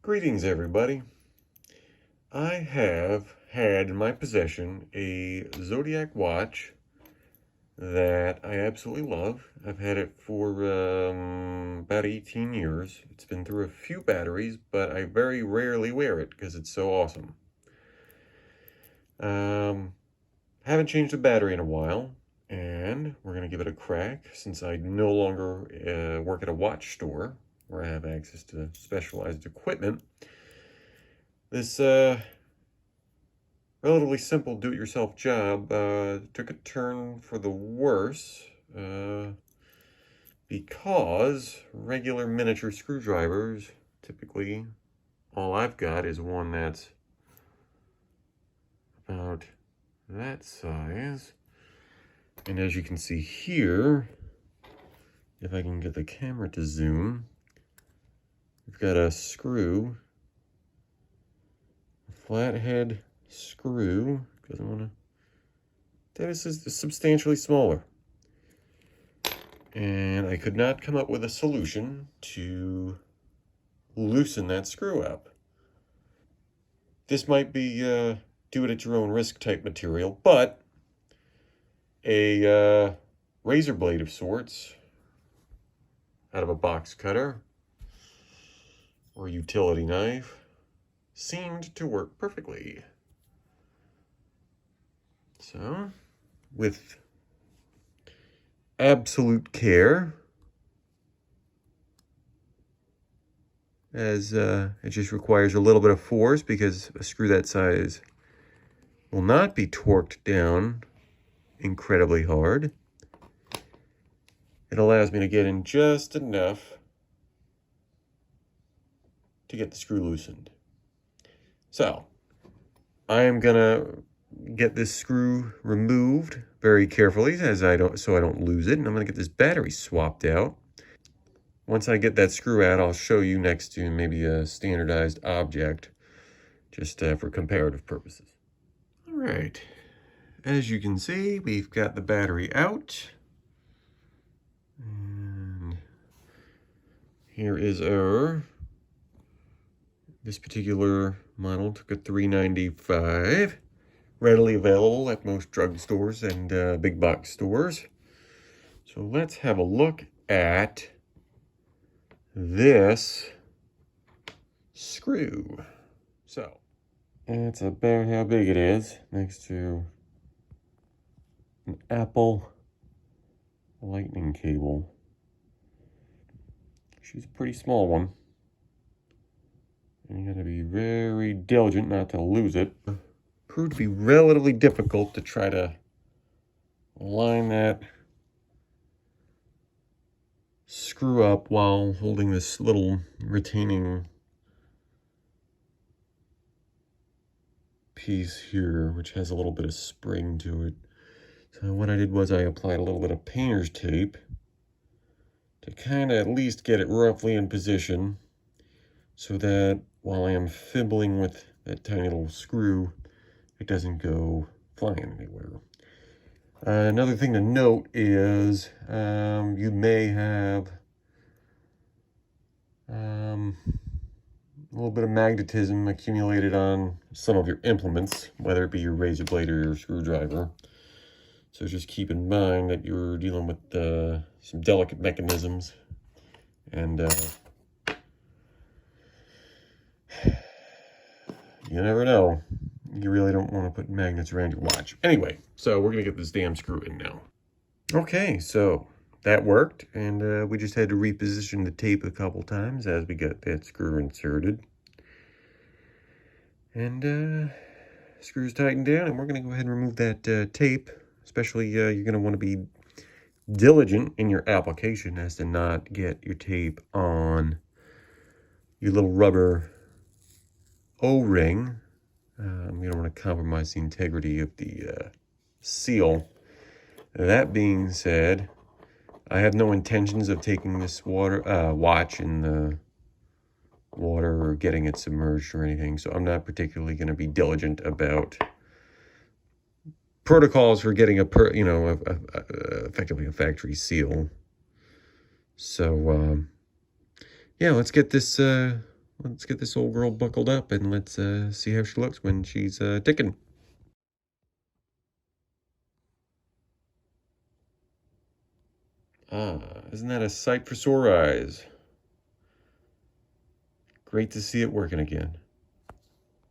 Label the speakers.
Speaker 1: Greetings, everybody. I have had in my possession a Zodiac watch that I absolutely love. I've had it for about 18 years. It's been through a few batteries, but I very rarely wear it because it's so awesome. Haven't changed the battery in a while, and we're going to give it a crack since I no longer work at a watch store where I have access to specialized equipment. This relatively simple do-it-yourself job took a turn for the worse because regular miniature screwdrivers, typically all I've got is one that's about that size. And as you can see here, if I can get the camera to zoom, we've got a screw, a flathead screw, because I want to, that is substantially smaller. And I could not come up with a solution to loosen that screw up. This might be do it at your own risk type material, but a razor blade of sorts out of a box cutter or utility knife seemed to work perfectly. So, with absolute care, as it just requires a little bit of force because a screw that size will not be torqued down incredibly hard. It allows me to get in just enough to get the screw loosened. So, I am gonna get this screw removed very carefully so I don't lose it, and I'm gonna get this battery swapped out. Once I get that screw out, I'll show you next to maybe a standardized object, just for comparative purposes. All right, as you can see, we've got the battery out. And here is this particular model took a $3.95, readily available at most drugstores and big box stores. So let's have a look at this screw. So that's about how big it is next to an Apple lightning cable. She's a pretty small one. And you gotta be very diligent not to lose it. Proved to be relatively difficult to try to line that screw up while holding this little retaining piece here, which has a little bit of spring to it. So what I did was I applied a little bit of painter's tape to kind of at least get it roughly in position so that while I am fiddling with that tiny little screw, it doesn't go flying anywhere. Another thing to note is you may have a little bit of magnetism accumulated on some of your implements, whether it be your razor blade or your screwdriver. So just keep in mind that you're dealing with some delicate mechanisms, and you never know. You really don't want to put magnets around your watch. Anyway, so we're going to get this damn screw in now. Okay, so that worked, and we just had to reposition the tape a couple times as we got that screw inserted. And screws tightened down, and we're going to go ahead and remove that tape. Especially, you're going to want to be diligent in your application as to not get your tape on your little rubber O-ring. You don't want to compromise the integrity of the seal. That being said, I have no intentions of taking this watch in the water or getting it submerged or anything, so I'm not particularly going to be diligent about protocols for getting effectively a factory seal. So yeah, let's get this let's get this old girl buckled up and let's see how she looks when she's ticking. Ah, isn't that a sight for sore eyes? Great to see it working again.